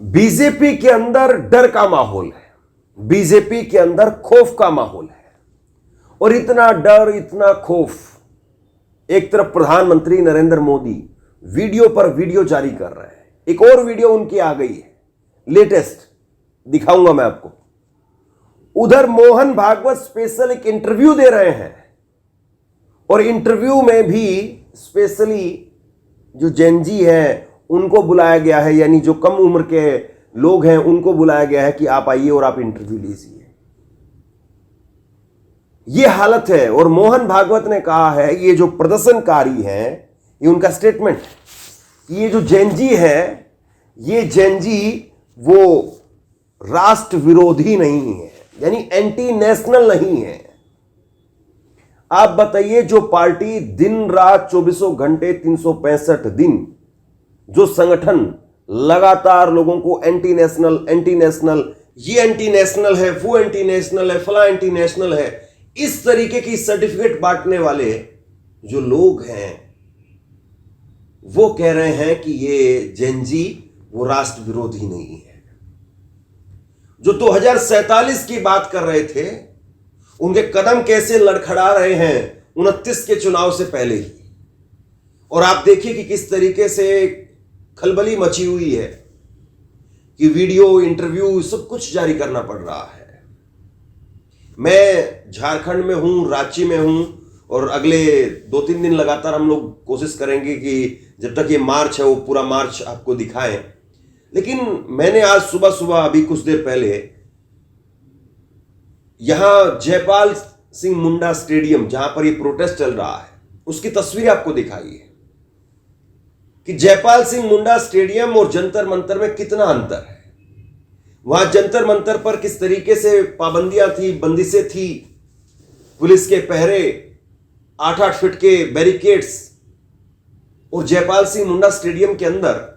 BJP के अंदर डर का माहौल है, बीजेपी के अंदर खौफ का माहौल है। और इतना डर, इतना खौफ, एक तरफ प्रधानमंत्री नरेंद्र मोदी वीडियो पर वीडियो जारी कर रहे हैं। एक और वीडियो उनकी आ गई है, लेटेस्ट, दिखाऊंगा मैं आपको। उधर मोहन भागवत स्पेशल एक इंटरव्यू दे रहे हैं और इंटरव्यू में भी स्पेशली जो जेनजी है उनको बुलाया गया है, यानी जो कम उम्र के लोग हैं उनको बुलाया गया है कि आप आइए और आप इंटरव्यू लीजिए। यह हालत है। और मोहन भागवत ने कहा है, ये जो प्रदर्शनकारी हैं, ये उनका स्टेटमेंट है, ये जो जेनजी है, ये जेनजी वो राष्ट्र विरोधी नहीं है, यानी एंटी नेशनल नहीं है। आप बताइए, जो पार्टी दिन रात 24 घंटे 365 दिन, जो संगठन लगातार लोगों को एंटी नेशनल, ये एंटी नेशनल है, वो एंटी नेशनल है, फला एंटी नेशनल है, इस तरीके की सर्टिफिकेट बांटने वाले जो लोग हैं, वो कह रहे हैं कि ये जेनजी वो राष्ट्र विरोधी नहीं है। जो 2047 की बात कर रहे थे, उनके कदम कैसे लड़खड़ा रहे हैं 29 के चुनाव से पहले ही। और आप देखिए कि किस तरीके से खलबली मची हुई है कि वीडियो, इंटरव्यू सब कुछ जारी करना पड़ रहा है। मैं झारखंड में हूं, रांची में हूं, और अगले 2-3 दिन लगातार हम लोग कोशिश करेंगे कि जब तक ये मार्च है वो पूरा मार्च आपको दिखाएं। लेकिन मैंने आज सुबह अभी कुछ देर पहले यहां जयपाल सिंह मुंडा स्टेडियम, जहां पर ये प्रोटेस्ट चल रहा है, उसकी तस्वीर आपको दिखाई है कि जयपाल सिंह मुंडा स्टेडियम और जंतर मंतर में कितना अंतर है। वहां जंतर मंतर पर किस तरीके से पाबंदियां थी, बंदिशें थी, पुलिस के पहरे, 8-8 फीट के बैरिकेड्स। और जयपाल सिंह मुंडा स्टेडियम के अंदर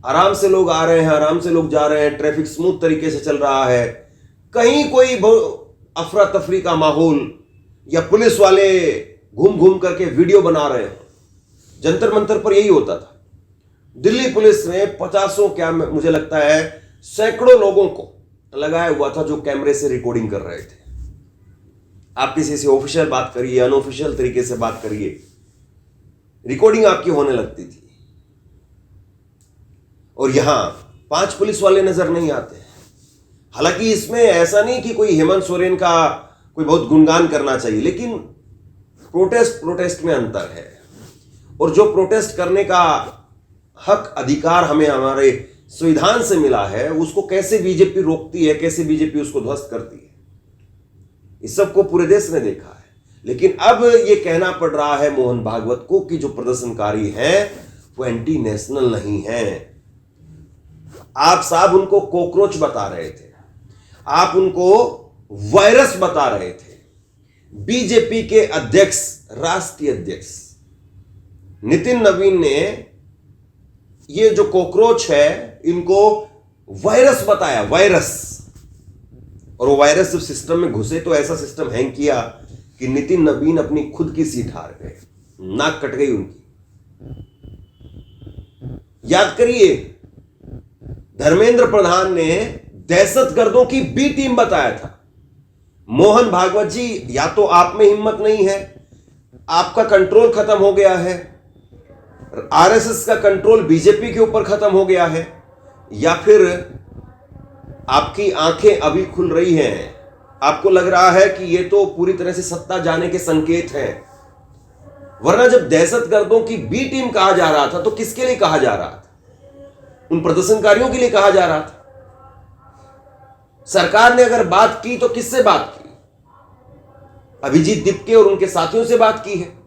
आराम से लोग आ रहे हैं, आराम से लोग जा रहे हैं, ट्रैफिक स्मूथ तरीके से चल रहा है। कहीं कोई अफरा तफरी का माहौल या पुलिस वाले घूम घूम करके वीडियो बना रहे हैं। जंतर मंतर पर यही होता था। दिल्ली पुलिस ने 50 क्या मुझे लगता है सैकड़ों लोगों को लगाया हुआ था जो कैमरे से रिकॉर्डिंग कर रहे थे। आप किसी से ऑफिशियल बात करिए, अनऑफिशियल तरीके से बात करिए, रिकॉर्डिंग आपकी होने लगती थी। और यहां 5 पुलिस वाले नजर नहीं आते। हालांकि इसमें ऐसा नहीं कि कोई हेमंत सोरेन का कोई बहुत गुणगान करना चाहिए, लेकिन प्रोटेस्ट में अंतर है। और जो प्रोटेस्ट करने का हक, अधिकार हमें हमारे संविधान से मिला है, उसको कैसे बीजेपी रोकती है, कैसे बीजेपी उसको ध्वस्त करती है, इस सब को पूरे देश ने देखा है। लेकिन अब ये कहना पड़ रहा है मोहन भागवत को कि जो प्रदर्शनकारी हैं वो एंटी नेशनल नहीं है। आप साहब उनको कॉकरोच बता रहे थे, आप उनको वायरस बता रहे थे। बीजेपी के अध्यक्ष, राष्ट्रीय अध्यक्ष नितिन नवीन ने ये जो कॉकरोच है इनको वायरस बताया, वायरस। और वो वायरस जब सिस्टम में घुसे तो ऐसा सिस्टम हैंग किया कि नितिन नवीन अपनी खुद की सीट हार गए, नाक कट गई उनकी। याद करिए, धर्मेंद्र प्रधान ने दहशतगर्दों की बी टीम बताया था। मोहन भागवत जी, या तो आप में हिम्मत नहीं है, आपका कंट्रोल खत्म हो गया है, आरएसएस का कंट्रोल बीजेपी के ऊपर खत्म हो गया है, या फिर आपकी आंखें अभी खुल रही हैं, आपको लग रहा है कि ये तो पूरी तरह से सत्ता जाने के संकेत हैं। वरना जब दहशतगर्दों की बी टीम कहा जा रहा था तो किसके लिए कहा जा रहा था? उन प्रदर्शनकारियों के लिए कहा जा रहा था। सरकार ने अगर बात की तो किससे बात की? अभिजीत दीपके और उनके साथियों से बात की है।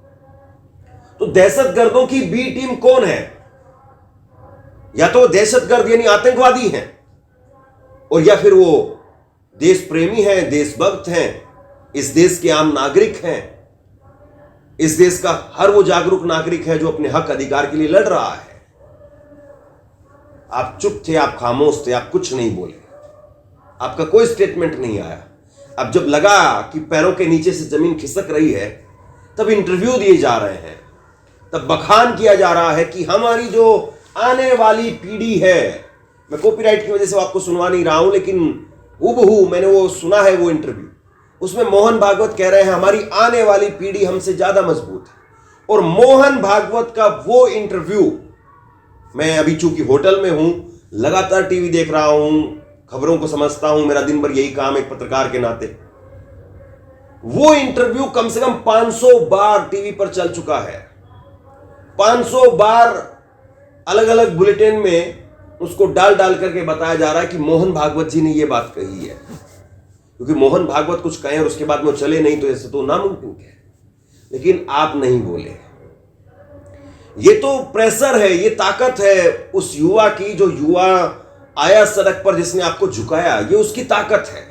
तो दहशतगर्दों की बी टीम कौन है? या तो दहशतगर्द यानी आतंकवादी हैं, और या फिर वो देश प्रेमी हैं, देशभक्त हैं, इस देश के आम नागरिक हैं, इस देश का हर वो जागरूक नागरिक है जो अपने हक अधिकार के लिए लड़ रहा है। आप चुप थे, आप खामोश थे, आप कुछ नहीं बोले, आपका कोई स्टेटमेंट नहीं आया। अब जब लगा कि पैरों के नीचे से जमीन खिसक रही है, तब इंटरव्यू दिए जा रहे हैं, तब बखान किया जा रहा है कि हमारी जो आने वाली पीढ़ी है मैं कॉपीराइट की वजह से आपको सुनवा नहीं रहा हूं, लेकिन हूबहू मैंने वो सुना है वो इंटरव्यू। उसमें मोहन भागवत कह रहे हैं हमारी आने वाली पीढ़ी हमसे ज्यादा मजबूत है। और मोहन भागवत का वो इंटरव्यू, मैं अभी चूंकि होटल में हूं, लगातार टीवी देख रहा हूं, खबरों को समझता हूं, मेरा दिन भर यही काम एक पत्रकार के नाते। वो इंटरव्यू कम से कम 500 बार टीवी पर चल चुका है। 500 बार अलग अलग बुलेटिन में उसको डाल डाल करके बताया जा रहा है कि मोहन भागवत जी ने यह बात कही है। क्योंकि मोहन भागवत कुछ कहें और उसके बाद वो चले नहीं, तो ऐसे तो नामुमकिन है। लेकिन आप नहीं बोले। ये तो प्रेशर है, ये ताकत है उस युवा की, जो युवा आया सड़क पर जिसने आपको झुकाया, ये उसकी ताकत है।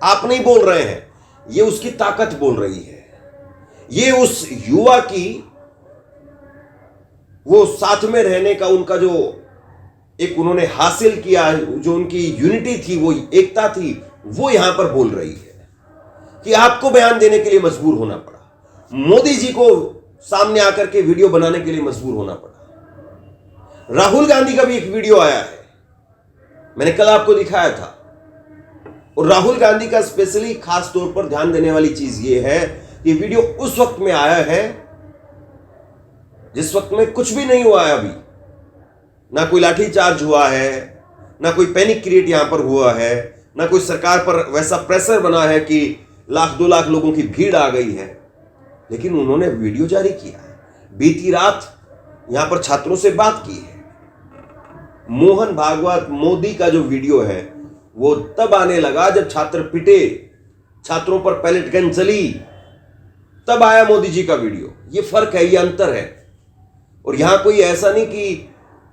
आप नहीं बोल रहे हैं, ये उसकी ताकत बोल रही है। ये उस युवा की वो साथ में रहने का उनका जो एक उन्होंने हासिल किया, जो उनकी यूनिटी थी, वो एकता थी, वो यहां पर बोल रही है कि आपको बयान देने के लिए मजबूर होना पड़ा, मोदी जी को सामने आकर के वीडियो बनाने के लिए मजबूर होना पड़ा। राहुल गांधी का भी एक वीडियो आया है, मैंने कल आपको दिखाया था। और राहुल गांधी का स्पेशली खास तौर पर ध्यान देने वाली चीज यह है कि वीडियो उस वक्त में आया है जिस वक्त में कुछ भी नहीं हुआ है। अभी ना कोई लाठीचार्ज हुआ है, ना कोई पैनिक क्रिएट यहां पर हुआ है, ना कोई सरकार पर वैसा प्रेशर बना है कि 1-2 लाख लोगों की भीड़ आ गई है। लेकिन उन्होंने वीडियो जारी किया है। बीती रात यहां पर छात्रों से बात की है। मोहन भागवत मोदी का जो वीडियो है वो तब आने लगा जब छात्र पिटे, छात्रों पर पैलेट गन चली, तब आया मोदी जी का वीडियो। ये फर्क है, ये अंतर है। और यहां कोई ऐसा नहीं कि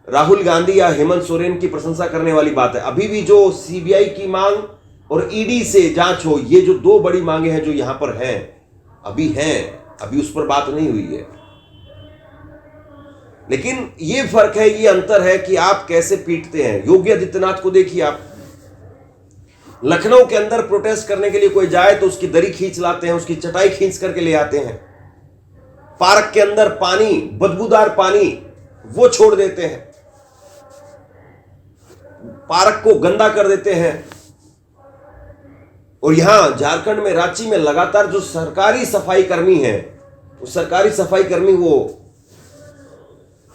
राहुल गांधी या हेमंत सोरेन की प्रशंसा करने वाली बात है। अभी भी जो सीबीआई की मांग और ईडी से जांच हो, ये जो 2 बड़ी मांगे हैं जो यहां पर हैं, अभी उस पर बात नहीं हुई है। लेकिन ये फर्क है, ये अंतर है कि आप कैसे पीटते हैं। योगी आदित्यनाथ को देखिए आप, लखनऊ के अंदर प्रोटेस्ट करने के लिए कोई जाए तो उसकी दरी खींच लाते हैं, उसकी चटाई खींच करके ले आते हैं। पार्क के अंदर पानी, बदबूदार पानी, वो छोड़ देते हैं, पार्क को गंदा कर देते हैं। और यहां झारखंड में, रांची में लगातार जो सरकारी सफाई कर्मी हैं, वो सरकारी सफाई कर्मी वो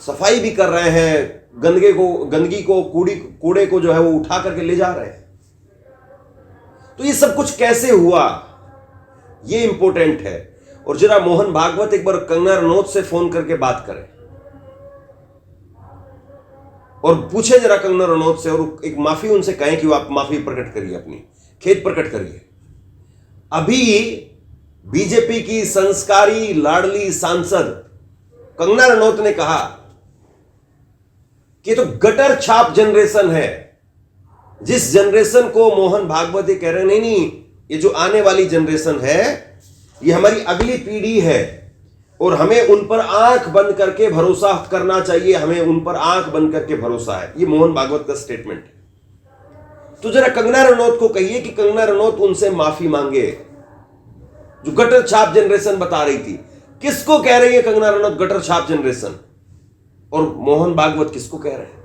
सफाई भी कर रहे हैं, गंदगी को कूड़े को जो है वो उठा करके ले जा रहे हैं। तो ये सब कुछ कैसे हुआ, ये इंपॉर्टेंट है। और जरा मोहन भागवत एक बार कंगना रनौत से फोन करके बात करें और पूछे जरा कंगना रनौत से, और एक माफी उनसे कहें कि वो आप माफी प्रकट करिए, अपनी खेद प्रकट करिए। अभी बीजेपी की संस्कारी लाडली सांसद कंगना रनौत ने कहा कि तो गटर छाप जनरेशन है, जिस जनरेशन को मोहन भागवत ये कह रहे हैं, नहीं, ये जो आने वाली जनरेशन है ये हमारी अगली पीढ़ी है और हमें उन पर आंख बंद करके भरोसा करना चाहिए, हमें उन पर आंख बंद करके भरोसा है। ये मोहन भागवत का स्टेटमेंट है। तो जरा कंगना रनौत को कहिए कि कंगना रनौत उनसे माफी मांगे, जो गटर छाप जनरेशन बता रही थी। किसको कह रही है कंगना रनौत गटर छाप जनरेशन, और मोहन भागवत किसको कह रहे हैं?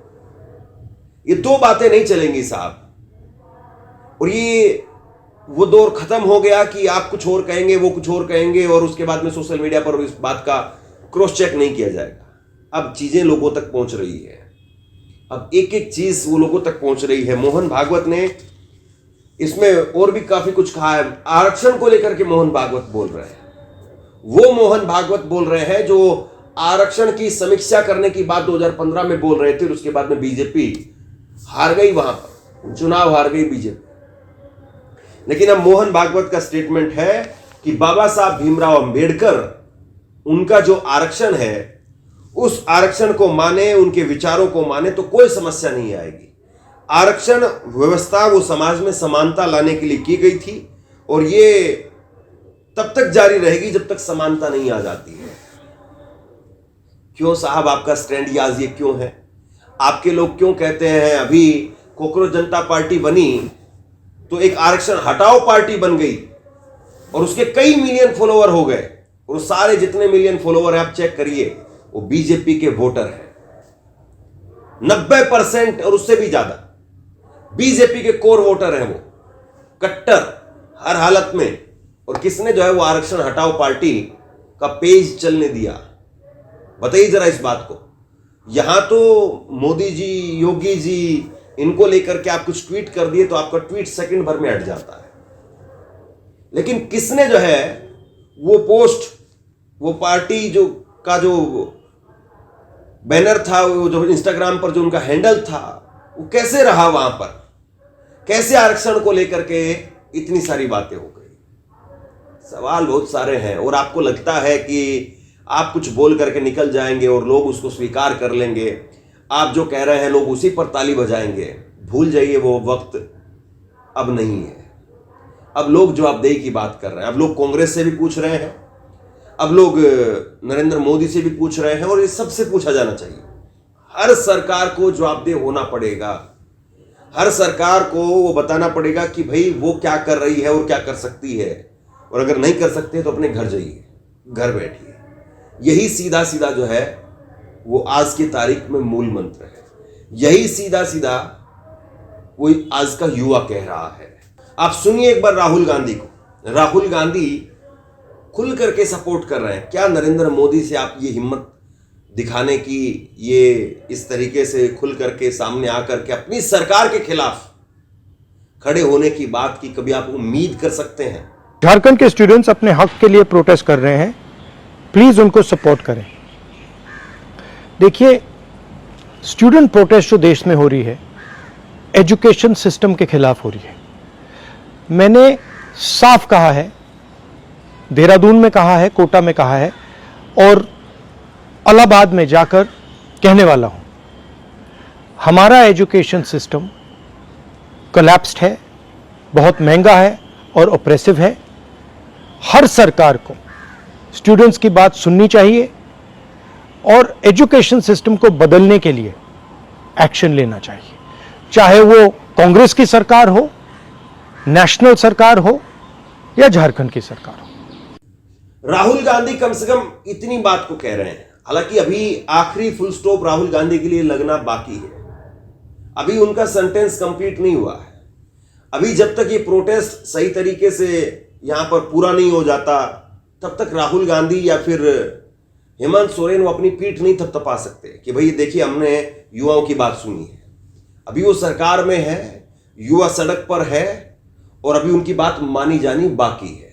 ये 2 बातें नहीं चलेंगी साहब। और ये वो दौर खत्म हो गया कि आप कुछ और कहेंगे, वो कुछ और कहेंगे, और उसके बाद में सोशल मीडिया पर इस बात का क्रॉस चेक नहीं किया जाएगा। अब चीजें लोगों तक पहुंच रही है, अब एक एक चीज वो लोगों तक पहुंच रही है। मोहन भागवत ने इसमें और भी काफी कुछ कहा है। आरक्षण को लेकर के मोहन भागवत बोल रहे हैं, वो मोहन भागवत बोल रहे हैं जो आरक्षण की समीक्षा करने की बात 2015 में बोल रहे थे, और उसके बाद में बीजेपी हार गई, वहां पर चुनाव हार गई बीजेपी। लेकिन अब मोहन भागवत का स्टेटमेंट है कि बाबा साहब भीमराव अंबेडकर, उनका जो आरक्षण है, उस आरक्षण को माने, उनके विचारों को माने तो कोई समस्या नहीं आएगी। आरक्षण व्यवस्था वो समाज में समानता लाने के लिए की गई थी, और ये तब तक जारी रहेगी जब तक समानता नहीं आ जाती है। क्यों साहब आपका स्टैंड आज ये क्यों है? आपके लोग क्यों कहते हैं अभी कॉकरोच जनता पार्टी बनी तो एक आरक्षण हटाओ पार्टी बन गई, और उसके कई मिलियन फॉलोवर हो गए, और सारे जितने मिलियन फॉलोवर है आप चेक करिए, वो बीजेपी के वोटर हैं 90% और उससे भी ज्यादा। बीजेपी के कोर वोटर हैं वो, कट्टर हर हालत में। और किसने जो है वो आरक्षण हटाओ पार्टी का पेज चलने दिया? बताइए जरा इस बात को। यहां तो मोदी जी, योगी जी, इनको लेकर के आप कुछ ट्वीट कर दिए तो आपका ट्वीट सेकंड भर में हट जाता है। लेकिन किसने जो है वो पोस्ट, वो पार्टी जो का जो बैनर था, वो जो इंस्टाग्राम पर जो उनका हैंडल था, वो कैसे रहा वहां पर? कैसे आरक्षण को लेकर के इतनी सारी बातें हो गई? सवाल बहुत सारे हैं। और आपको लगता है कि आप कुछ बोल करके निकल जाएंगे और लोग उसको स्वीकार कर लेंगे, आप जो कह रहे हैं लोग उसी पर ताली बजाएंगे। भूल जाइए, वो वक्त अब नहीं है। अब लोग जवाबदेही की बात कर रहे हैं। अब लोग कांग्रेस से भी पूछ रहे हैं, अब लोग नरेंद्र मोदी से भी पूछ रहे हैं, और ये सबसे पूछा जाना चाहिए। हर सरकार को जवाबदेह होना पड़ेगा। हर सरकार को वो बताना पड़ेगा कि भाई वो क्या कर रही है और क्या कर सकती है, और अगर नहीं कर सकते तो अपने घर जाइए, घर बैठिए। यही सीधा सीधा जो है वो आज की तारीख में मूल मंत्र है। यही सीधा सीधा वो आज का युवा कह रहा है। आप सुनिए एक बार राहुल गांधी को। राहुल गांधी खुल करके सपोर्ट कर रहे हैं। क्या नरेंद्र मोदी से आप ये हिम्मत दिखाने की, ये इस तरीके से खुल करके सामने आकर के अपनी सरकार के खिलाफ खड़े होने की बात की कभी आप उम्मीद कर सकते हैं? झारखंड के स्टूडेंट्स अपने हक के लिए प्रोटेस्ट कर रहे हैं, प्लीज उनको सपोर्ट करें। देखिए, स्टूडेंट प्रोटेस्ट जो देश में हो रही है, एजुकेशन सिस्टम के खिलाफ हो रही है। मैंने साफ कहा है, देहरादून में कहा है, कोटा में कहा है, और इलाहाबाद में जाकर कहने वाला हूं, हमारा एजुकेशन सिस्टम कोलैप्स्ड है, बहुत महंगा है और ऑप्रेसिव है। हर सरकार को स्टूडेंट्स की बात सुननी चाहिए और एजुकेशन सिस्टम को बदलने के लिए एक्शन लेना चाहिए, चाहे वो कांग्रेस की सरकार हो, नेशनल सरकार हो या झारखंड की सरकार हो। राहुल गांधी कम से कम इतनी बात को कह रहे हैं। हालांकि अभी आखिरी फुल स्टॉप राहुल गांधी के लिए लगना बाकी है। अभी उनका सेंटेंस कंप्लीट नहीं हुआ है। अभी जब तक ये प्रोटेस्ट सही तरीके से यहां पर पूरा नहीं हो जाता, तब तक राहुल गांधी या फिर हेमंत सोरेन वो अपनी पीठ नहीं थपथपा सकते कि भाई देखिए हमने युवाओं की बात सुनी है। अभी वो सरकार में है, युवा सड़क पर है, और अभी उनकी बात मानी जानी बाकी है।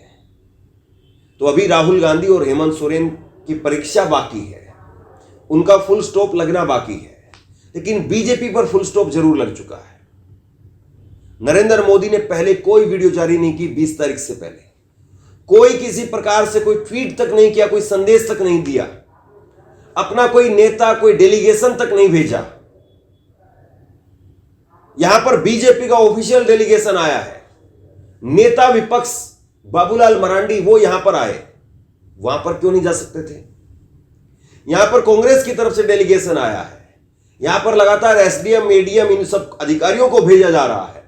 तो अभी राहुल गांधी और हेमंत सोरेन की परीक्षा बाकी है, उनका फुल स्टॉप लगना बाकी है। लेकिन बीजेपी पर फुल स्टॉप जरूर लग चुका है। नरेंद्र मोदी ने पहले कोई वीडियो जारी नहीं की। 20 तारीख से पहले कोई किसी प्रकार से कोई ट्वीट तक नहीं किया, कोई संदेश तक नहीं दिया, अपना कोई नेता, कोई डेलीगेशन तक नहीं भेजा। यहां पर बीजेपी का ऑफिशियल डेलीगेशन आया है। नेता विपक्ष बाबूलाल मरांडी वो यहां पर आए, वहां पर क्यों नहीं जा सकते थे? यहां पर कांग्रेस की तरफ से डेलीगेशन आया है। यहां पर लगातार एसडीएम, एडीएम, इन सब अधिकारियों को भेजा जा रहा है।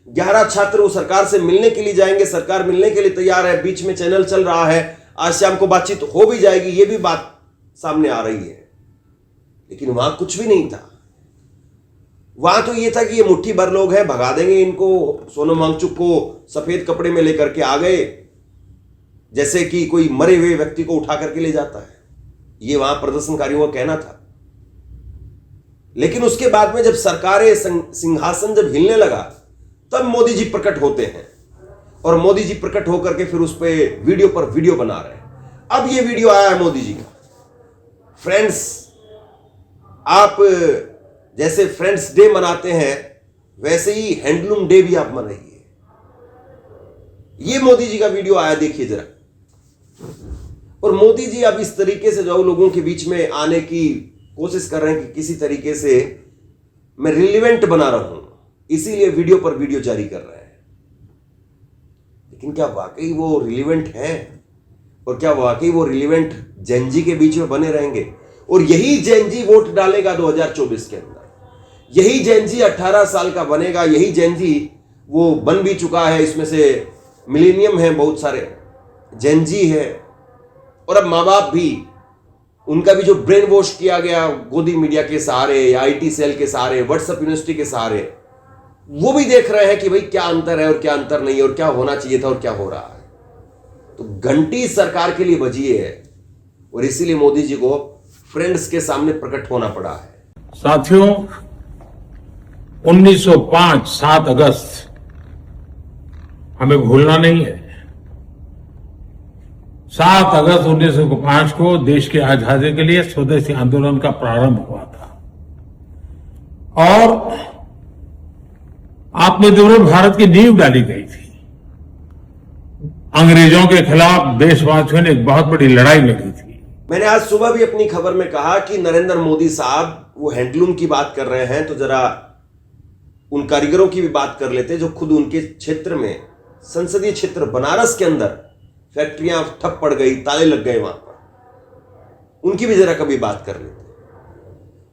11 छात्र वो सरकार से मिलने के लिए जाएंगे, सरकार मिलने के लिए तैयार है। बीच में चैनल चल रहा है, आज शाम को बातचीत हो भी जाएगी, ये भी बात सामने आ रही है। लेकिन वहां कुछ भी नहीं था। वहां तो ये था कि ये मुट्ठी भर लोग हैं, भगा देंगे इनको। सोनम वांगचुक को सफेद कपड़े में लेकर के आ गए, जैसे कि कोई मरे हुए व्यक्ति को उठा करके ले जाता है। ये वहां प्रदर्शनकारियों का कहना था। लेकिन उसके बाद में जब सरकारें, सिंहासन जब हिलने लगा, तब मोदी जी प्रकट होते हैं, और मोदी जी प्रकट होकर के फिर उस पर वीडियो पर वीडियो बना रहे हैं। अब ये वीडियो आया है मोदी जी का। फ्रेंड्स, आप जैसे फ्रेंड्स डे मनाते हैं, वैसे ही हैंडलूम डे भी आप मनाइए। ये मोदी जी का वीडियो आया, देखिए जरा। और मोदी जी अब इस तरीके से जो लोगों के बीच में आने की कोशिश कर रहे हैं कि किसी तरीके से मैं रिलेवेंट बना रहा हूं, इसीलिए वीडियो पर वीडियो जारी कर रहे हैं। लेकिन क्या वाकई वो रिलेवेंट हैं? और क्या वाकई वो रिलेवेंट जेनजी के बीच में बने रहेंगे? और यही जेनजी वोट डालेगा 2024 के अंदर। यही जेनजी 18 साल का बनेगा। यही जेनजी वो बन भी चुका है। इसमें से मिलेनियम है, बहुत सारे जेनजी है, और अब माँ बाप भी, उनका भी जो ब्रेन वॉश किया गया गोदी मीडिया के सहारे या आईटी सेल के सहारे, व्हाट्सएप यूनिवर्सिटी के सहारे, वो भी देख रहे हैं कि भाई क्या अंतर है और क्या अंतर नहीं है और क्या होना चाहिए था और क्या हो रहा है। तो घंटी सरकार के लिए बजी है और इसीलिए मोदी जी को फ्रेंड्स के सामने प्रकट होना पड़ा है। साथियों, 1905 7 अगस्त हमें भूलना नहीं है। 7 अगस्त 1905 को देश की आजादी के लिए स्वदेशी आंदोलन का प्रारंभ हुआ था और आपने दिनों भारत की नींव डाली गई थी। अंग्रेजों के खिलाफ देशवासियों ने एक बहुत बड़ी लड़ाई लड़ी थी। मैंने आज सुबह भी अपनी खबर में कहा कि नरेंद्र मोदी साहब वो हैंडलूम की बात कर रहे हैं, तो जरा उन कारीगरों की भी बात कर लेते जो खुद उनके क्षेत्र में, संसदीय क्षेत्र बनारस के अंदर फैक्ट्रियां ठप पड़ गई, ताले लग गए वहां पर, उनकी भी जरा कभी बात कर लेते।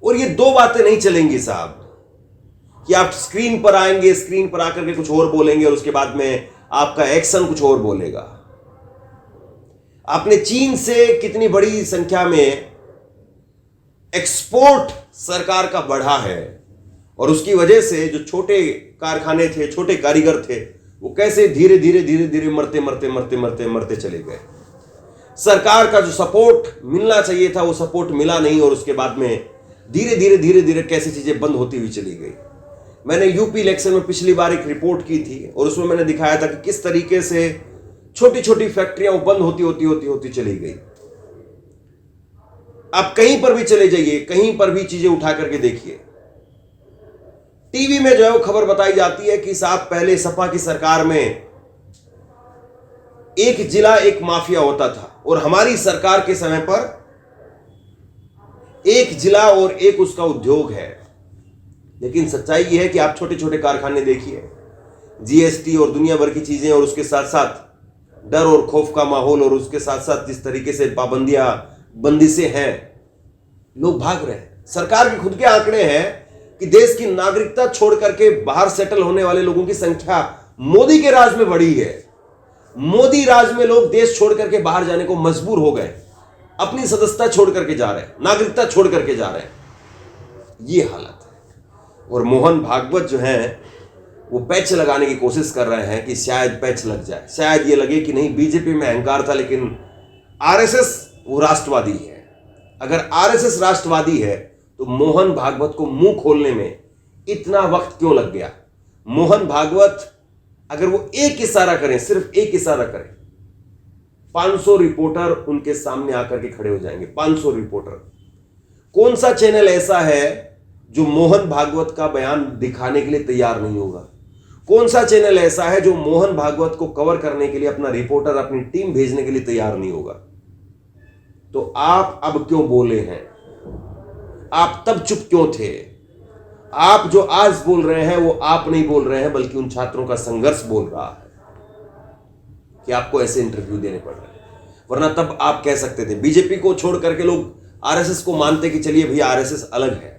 और ये दो बातें नहीं चलेंगी साहब कि आप स्क्रीन पर आएंगे, स्क्रीन पर आकर के कुछ और बोलेंगे और उसके बाद में आपका एक्शन कुछ और बोलेगा। आपने चीन से कितनी बड़ी संख्या में एक्सपोर्ट सरकार का बढ़ा है और उसकी वजह से जो छोटे कारखाने थे, छोटे कारीगर थे, वो कैसे धीरे धीरे धीरे धीरे मरते मरते मरते मरते मरते चले गए। सरकार का जो सपोर्ट मिलना चाहिए था वो सपोर्ट मिला नहीं और उसके बाद में धीरे धीरे धीरे धीरे कैसे चीजें बंद होती हुई चली गई। मैंने यूपी इलेक्शन में पिछली बार एक रिपोर्ट की थी और उसमें मैंने दिखाया था कि किस तरीके से छोटी छोटी फैक्ट्रियां बंद होती चली गई। आप कहीं पर भी चले जाइए, कहीं पर भी चीजें उठा करके देखिए, टीवी में जो है वो खबर बताई जाती है कि साहब पहले सपा की सरकार में एक जिला एक माफिया होता था और हमारी सरकार के समय पर एक जिला और एक उसका उद्योग है। लेकिन सच्चाई यह है कि आप छोटे छोटे कारखाने देखिए, जीएसटी और दुनिया भर की चीजें और उसके साथ साथ डर और खौफ का माहौल और उसके साथ साथ जिस तरीके से पाबंदियां, बंदिशें हैं, लोग भाग रहे हैं। सरकार के खुद के आंकड़े हैं कि देश की नागरिकता छोड़ करके बाहर सेटल होने वाले लोगों की संख्या मोदी के राज में बढ़ी है। मोदी राज में लोग देश छोड़ करके बाहर जाने को मजबूर हो गए, अपनी सदस्यता छोड़ करके जा रहे हैं, नागरिकता छोड़ करके जा रहे हैं। ये हालत है और मोहन भागवत जो हैं वो पैच लगाने की कोशिश कर रहे हैं कि शायद पैच लग जाए, शायद ये लगे कि नहीं बीजेपी में अहंकार था लेकिन आरएसएस वो राष्ट्रवादी है। अगर आरएसएस राष्ट्रवादी है तो मोहन भागवत को मुंह खोलने में इतना वक्त क्यों लग गया? मोहन भागवत अगर वो एक इशारा करें, सिर्फ एक इशारा करें, 500 रिपोर्टर उनके सामने आकर के खड़े हो जाएंगे। 500 रिपोर्टर। कौन सा चैनल ऐसा है जो मोहन भागवत का बयान दिखाने के लिए तैयार नहीं होगा? कौन सा चैनल ऐसा है जो मोहन भागवत को कवर करने के लिए अपना रिपोर्टर, अपनी टीम भेजने के लिए तैयार नहीं होगा? तो आप अब क्यों बोले हैं? आप तब चुप क्यों थे? आप जो आज बोल रहे हैं वो आप नहीं बोल रहे हैं, बल्कि उन छात्रों का संघर्ष बोल रहा है कि आपको ऐसे इंटरव्यू देने पड़ रहे हैं। वरना तब आप कह सकते थे। बीजेपी को छोड़ करके लोग आरएसएस को मानते कि चलिए भैया आरएसएस अलग है।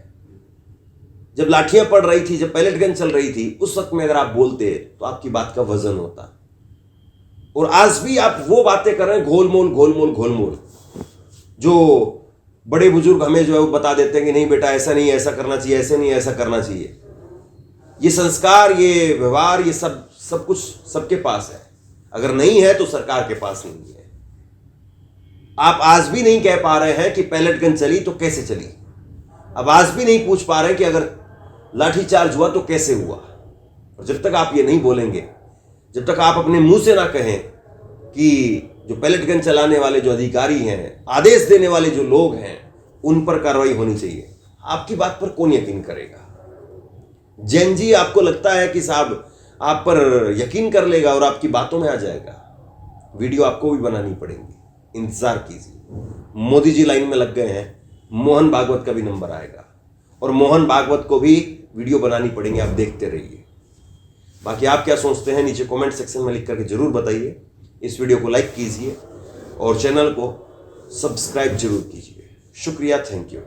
जब लाठियां पड़ रही थी, जब पैलेट गन चल रही थी, उस वक्त में अगर आप बोलते तो आपकी बात का वजन होता। और आज भी आप वो बातें कर रहे हैं, घोलमोल घोलमोल घोलमोल, जो बड़े बुजुर्ग हमें जो है वो बता देते हैं कि नहीं बेटा ऐसा नहीं, ऐसा करना चाहिए, ऐसे नहीं, ऐसा करना चाहिए। ये संस्कार, ये व्यवहार, ये सब कुछ सबके पास है। अगर नहीं है तो सरकार के पास नहीं है। आप आज भी नहीं कह पा रहे हैं कि पैलेट गन चली तो कैसे चली। अब आज भी नहीं पूछ पा रहे कि अगर लाठीचार्ज हुआ तो कैसे हुआ। और जब तक आप ये नहीं बोलेंगे, जब तक आप अपने मुंह से ना कहें कि जो पैलेट गन चलाने वाले जो अधिकारी हैं, आदेश देने वाले जो लोग हैं, उन पर कार्रवाई होनी चाहिए, आपकी बात पर कौन यकीन करेगा? जैन जी आपको लगता है कि साहब आप पर यकीन कर लेगा और आपकी बातों में आ जाएगा? वीडियो आपको भी बनानी पड़ेगी, इंतजार कीजिए। मोदी जी लाइन में लग गए हैं, मोहन भागवत का भी नंबर आएगा और मोहन भागवत को भी वीडियो बनानी पड़ेंगे। आप देखते रहिए। बाकी आप क्या सोचते हैं नीचे कमेंट सेक्शन में लिख करके जरूर बताइए। इस वीडियो को लाइक कीजिए और चैनल को सब्सक्राइब जरूर कीजिए। शुक्रिया, थैंक यू।